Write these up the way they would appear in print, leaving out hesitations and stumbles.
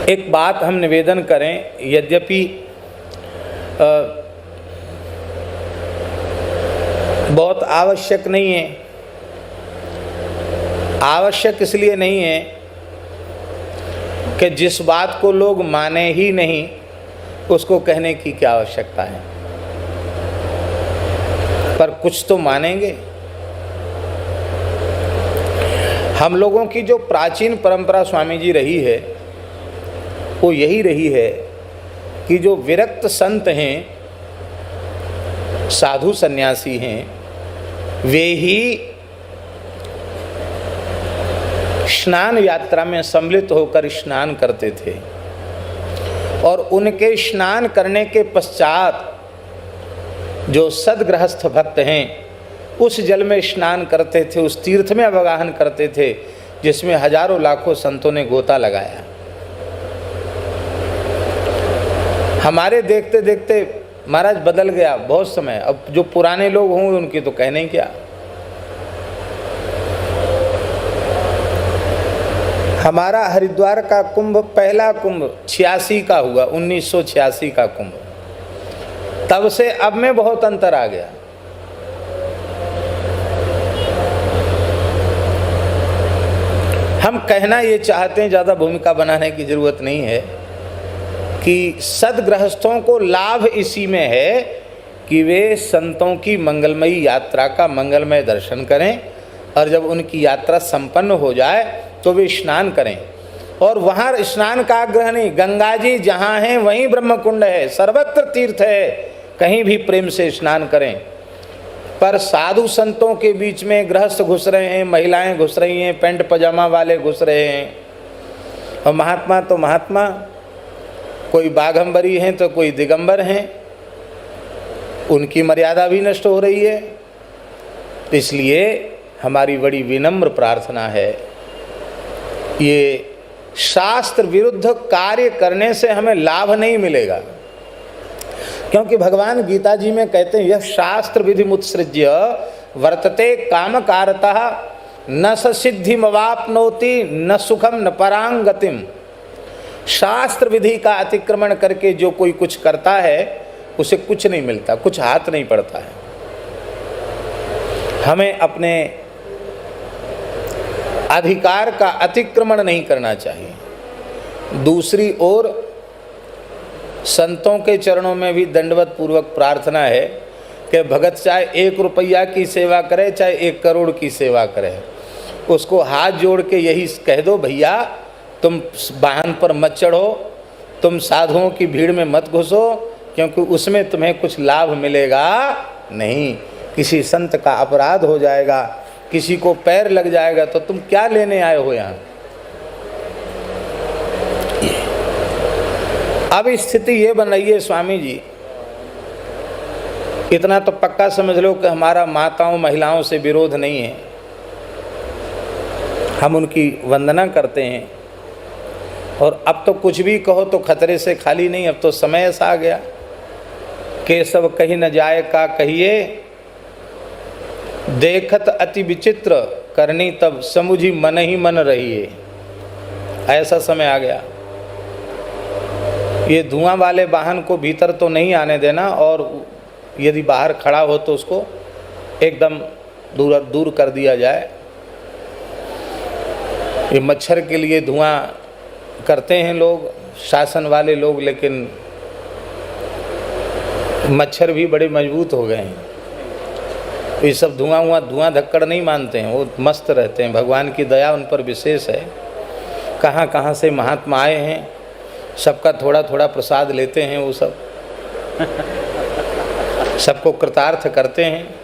एक बात हम निवेदन करें, यद्यपि बहुत आवश्यक नहीं है, आवश्यक इसलिए नहीं है कि जिस बात को लोग माने ही नहीं उसको कहने की क्या आवश्यकता है, पर कुछ तो मानेंगे। हम लोगों की जो प्राचीन परंपरा स्वामी जी रही है वो यही रही है कि जो विरक्त संत हैं, साधु सन्यासी हैं, वे ही स्नान यात्रा में सम्मिलित होकर स्नान करते थे और उनके स्नान करने के पश्चात जो सद्गृहस्थ भक्त हैं उस जल में स्नान करते थे, उस तीर्थ में अवगाहन करते थे जिसमें हजारों लाखों संतों ने गोता लगाया। हमारे देखते देखते महाराज बदल गया बहुत समय। अब जो पुराने लोग होंगे उनकी तो कहने ही क्या। हमारा हरिद्वार का कुंभ, पहला कुंभ 86 का हुआ, 1986 का कुंभ। तब से अब में बहुत अंतर आ गया। हम कहना ये चाहते हैं, ज़्यादा भूमिका बनाने की जरूरत नहीं है, कि सद्गृहस्थों को लाभ इसी में है कि वे संतों की मंगलमयी यात्रा का मंगलमय दर्शन करें और जब उनकी यात्रा संपन्न हो जाए तो वे स्नान करें। और वहाँ स्नान का आग्रह नहीं, गंगा जी जहाँ हैं वहीं ब्रह्मकुंड है, सर्वत्र तीर्थ है, कहीं भी प्रेम से स्नान करें। पर साधु संतों के बीच में गृहस्थ घुस रहे हैं, महिलाएं घुस रही हैं, पैंट पजामा वाले घुस रहे हैं, और महात्मा तो महात्मा, कोई बाघंबरी हैं तो कोई दिगंबर हैं, उनकी मर्यादा भी नष्ट हो रही है। इसलिए हमारी बड़ी विनम्र प्रार्थना है, ये शास्त्र विरुद्ध कार्य करने से हमें लाभ नहीं मिलेगा, क्योंकि भगवान गीता जी में कहते हैं, यह शास्त्र विधि मुत्सृज्य वर्तते कामकारतः न स सिद्धिमवाप्नोति न सुखम न परांगतिम। शास्त्र विधि का अतिक्रमण करके जो कोई कुछ करता है उसे कुछ नहीं मिलता, कुछ हाथ नहीं पड़ता है। हमें अपने अधिकार का अतिक्रमण नहीं करना चाहिए। दूसरी ओर संतों के चरणों में भी दंडवत पूर्वक प्रार्थना है कि भगत चाहे 1 रुपया की सेवा करे चाहे 1 करोड़ की सेवा करे, उसको हाथ जोड़ के यही कह दो, भैया तुम वाहन पर मत चढ़ो, तुम साधुओं की भीड़ में मत घुसो, क्योंकि उसमें तुम्हें कुछ लाभ मिलेगा नहीं। किसी संत का अपराध हो जाएगा, किसी को पैर लग जाएगा, तो तुम क्या लेने आए हो यहाँ। अब स्थिति ये बन रही है स्वामी जी, इतना तो पक्का समझ लो कि हमारा माताओं महिलाओं से विरोध नहीं है, हम उनकी वंदना करते हैं। और अब तो कुछ भी कहो तो खतरे से खाली नहीं, अब तो समय ऐसा आ गया, केशव कहीं न जाए का कहिए, देखत अति विचित्र करनी तब समुझी मन ही मन रहिए। ऐसा समय आ गया। ये धुआं वाले वाहन को भीतर तो नहीं आने देना, और यदि बाहर खड़ा हो तो उसको एकदम दूर कर दिया जाए। ये मच्छर के लिए धुआं करते हैं लोग, शासन वाले लोग, लेकिन मच्छर भी बड़े मजबूत हो गए हैं। ये सब धुआं धक्कड़ नहीं मानते हैं, वो मस्त रहते हैं। भगवान की दया उन पर विशेष है। कहाँ कहाँ से महात्मा आए हैं, सबका थोड़ा थोड़ा प्रसाद लेते हैं, वो सब सबको कृतार्थ करते हैं।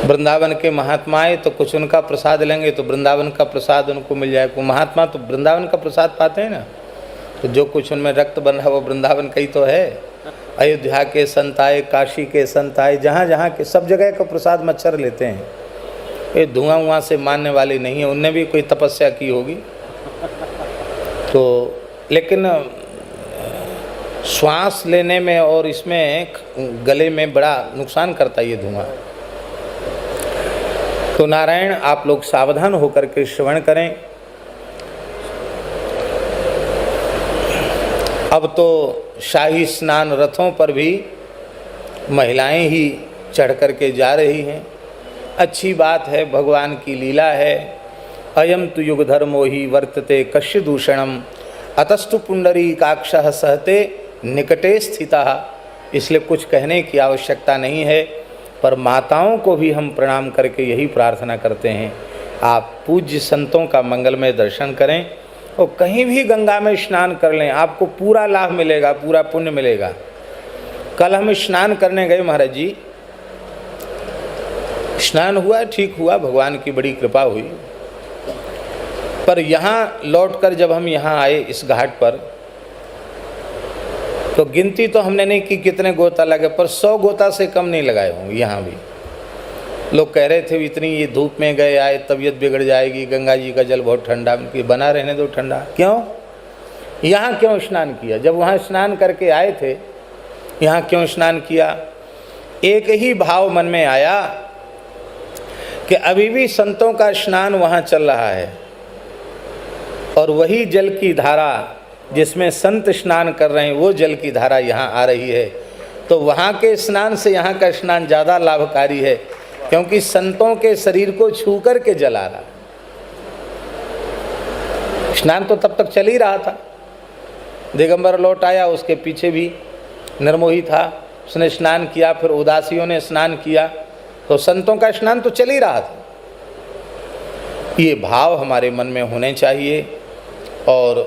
वृंदावन के महात्मा आए तो कुछ उनका प्रसाद लेंगे तो वृंदावन का प्रसाद उनको मिल जाएगा। महात्मा तो वृंदावन का प्रसाद पाते हैं ना, तो जो कुछ उनमें रक्त बन रहा वो वृंदावन का ही तो है। अयोध्या के संत आए, काशी के संत आए, जहाँ जहाँ के सब जगह का प्रसाद मच्छर लेते हैं। ये धुआं से मानने वाले नहीं है, उनने भी कोई तपस्या की होगी तो, लेकिन श्वास लेने में और इसमें गले में बड़ा नुकसान करता है ये धुआं। तो नारायण, आप लोग सावधान होकर के श्रवण करें। अब तो शाही स्नान रथों पर भी महिलाएं ही चढ़ कर के जा रही हैं। अच्छी बात है, भगवान की लीला है। अयम तु युग धर्मो ही वर्तते कश्य दूषणम अतस्तु पुंडरीकाक्षः सहते निकटे स्थितः। इसलिए कुछ कहने की आवश्यकता नहीं है, पर माताओं को भी हम प्रणाम करके यही प्रार्थना करते हैं, आप पूज्य संतों का मंगलमय दर्शन करें और कहीं भी गंगा में स्नान कर लें, आपको पूरा लाभ मिलेगा, पूरा पुण्य मिलेगा। कल हम स्नान करने गए महाराज जी, स्नान हुआ, ठीक हुआ, भगवान की बड़ी कृपा हुई। पर यहाँ लौटकर जब हम यहाँ आए इस घाट पर, तो गिनती तो हमने नहीं की कितने गोता लगे, पर 100 गोता से कम नहीं लगाए होंगे। यहाँ भी लोग कह रहे थे इतनी ये धूप में गए आए, तबीयत बिगड़ जाएगी, गंगा जी का जल बहुत ठंडा, कि बना रहने दो ठंडा। क्यों यहाँ क्यों स्नान किया? जब वहाँ स्नान करके आए थे, यहाँ क्यों स्नान किया? एक ही भाव मन में आया कि अभी भी संतों का स्नान वहाँ चल रहा है और वही जल की धारा जिसमें संत स्नान कर रहे हैं, वो जल की धारा यहाँ आ रही है। तो वहाँ के स्नान से यहाँ का स्नान ज़्यादा लाभकारी है, क्योंकि संतों के शरीर को छू कर के जल आ रहा। स्नान तो तब तक चल ही रहा था। दिगंबर लौट आया, उसके पीछे भी निर्मोही था, उसने स्नान किया, फिर उदासियों ने स्नान किया, तो संतों का स्नान तो चल ही रहा था। ये भाव हमारे मन में होने चाहिए। और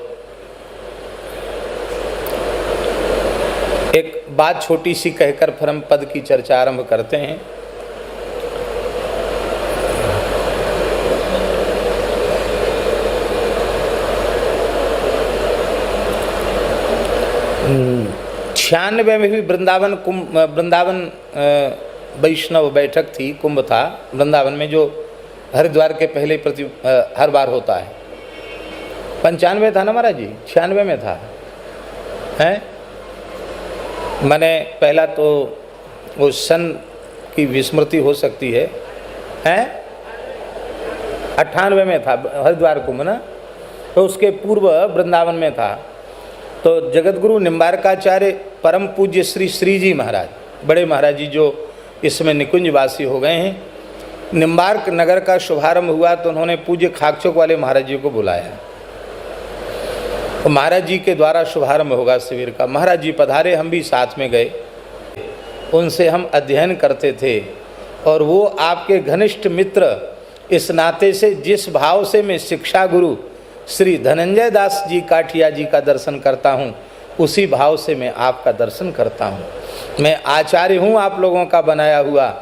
एक बात छोटी सी कहकर फिर हम पद की चर्चा आरंभ करते हैं। छियानवे में भी वृंदावन वैष्णव बैठक थी, कुंभ था वृंदावन में, जो हरिद्वार के पहले हर बार होता है। 95 था ना महाराज जी, 96 में था, हैं? मैंने पहला तो वो सन की विस्मृति हो सकती है, हैं? 98 में था हरिद्वार कुंभ ना, तो उसके पूर्व वृंदावन में था। तो जगतगुरु निम्बारकाचार्य परम पूज्य श्री श्री जी महाराज, बड़े महाराज जी जो इसमें निकुंजवासी हो गए हैं, निम्बार्क नगर का शुभारंभ हुआ तो उन्होंने पूज्य खाकचौक वाले महाराज जी को बुलाया। तो महाराज जी के द्वारा शुभारंभ होगा शिविर का। महाराज जी पधारे, हम भी साथ में गए, उनसे हम अध्ययन करते थे। और वो आपके घनिष्ठ मित्र इस नाते से जिस भाव से मैं शिक्षा गुरु श्री धनंजय दास जी काठिया जी का दर्शन करता हूँ, उसी भाव से मैं आपका दर्शन करता हूँ। मैं आचार्य हूँ आप लोगों का बनाया हुआ,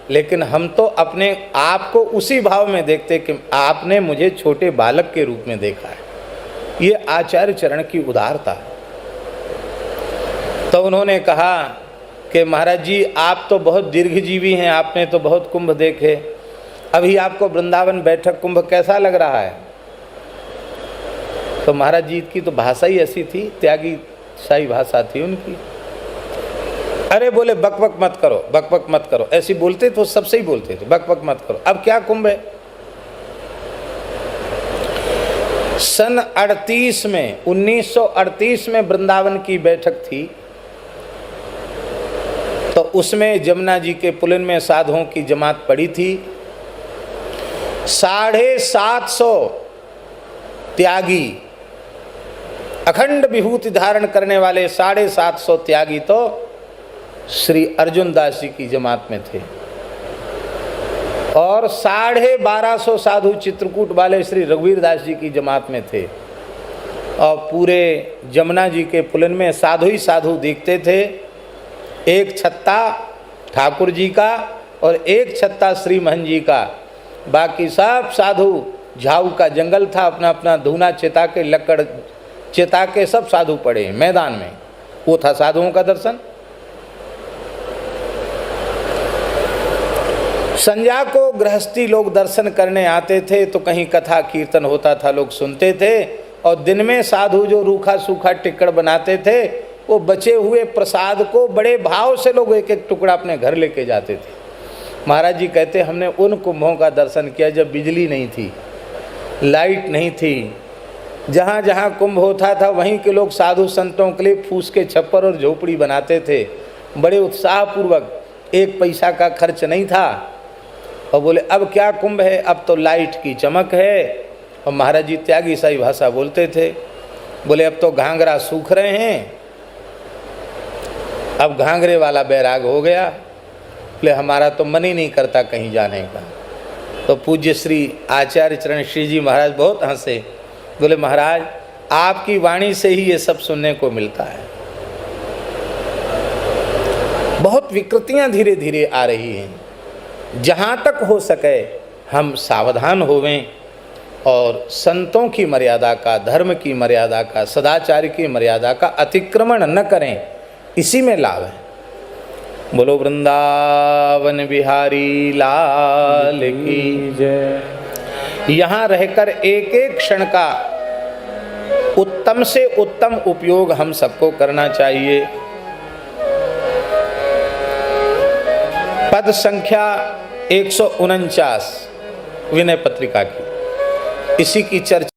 लेकिन हम तो अपने आप को उसी भाव में देखते कि आपने मुझे छोटे बालक के रूप में देखा है। ये आचार्य चरण की उदारता है। तो उन्होंने कहा कि महाराज जी आप तो बहुत दीर्घजीवी हैं, आपने तो बहुत कुंभ देखे, अभी आपको वृंदावन बैठक कुंभ कैसा लग रहा है? तो महाराज जी की तो भाषा ही ऐसी थी, त्यागी शाही भाषा थी उनकी। अरे बोले बक बक मत करो, बक बक मत करो, ऐसी बोलते तो सबसे ही बोलते थे, बक बक मत करो। अब क्या कुंभ है? सन 38 में 1938 में वृंदावन की बैठक थी, तो उसमें जमुना जी के पुलिन में साधुओं की जमात पड़ी थी। 750 त्यागी, अखंड विभूति धारण करने वाले 750 त्यागी तो श्री अर्जुन दास जी की जमात में थे, और 1250 साधु चित्रकूट वाले श्री रघुवीर दास जी की जमात में थे। और पूरे जमुना जी के पुलिन में साधु ही साधु दिखते थे। एक छत्ता ठाकुर जी का और एक छत्ता श्री महन जी का, बाकी सब साधु, झाऊ का जंगल था, अपना अपना धूना चिता के लकड़ चिता के सब साधु पड़े मैदान में। वो था साधुओं का दर्शन। संध्या को गृहस्थी लोग दर्शन करने आते थे, तो कहीं कथा कीर्तन होता था, लोग सुनते थे। और दिन में साधु जो रूखा सूखा टिक्कड़ बनाते थे, वो बचे हुए प्रसाद को बड़े भाव से लोग एक एक टुकड़ा अपने घर लेके जाते थे। महाराज जी कहते हमने उन कुंभों का दर्शन किया जब बिजली नहीं थी, लाइट नहीं थी, जहाँ जहाँ कुंभ होता था वहीं के लोग साधु संतों के लिए फूस के छप्पर और झोपड़ी बनाते थे, बड़े उत्साहपूर्वक, 1 पैसा का खर्च नहीं था। और बोले अब क्या कुंभ है, अब तो लाइट की चमक है। और महाराज जी त्यागी ईसाई भाषा बोलते थे। बोले अब तो घाघरा सूख रहे हैं, अब घाघरे वाला बैराग हो गया। बोले हमारा तो मन ही नहीं करता कहीं जाने का। तो पूज्य श्री आचार्य चरण श्री जी महाराज बहुत हंसे। बोले महाराज आपकी वाणी से ही ये सब सुनने को मिलता है। बहुत विकृतियां धीरे धीरे आ रही हैं। जहाँ तक हो सके हम सावधान होवें और संतों की मर्यादा का, धर्म की मर्यादा का, सदाचार की मर्यादा का अतिक्रमण न करें, इसी में लाभ है। बोलो वृंदावन बिहारी लाल की जय। यहाँ रहकर एक एक क्षण का उत्तम से उत्तम उपयोग हम सबको करना चाहिए। पद संख्या 149 विनय पत्रिका की, इसी की चर्चा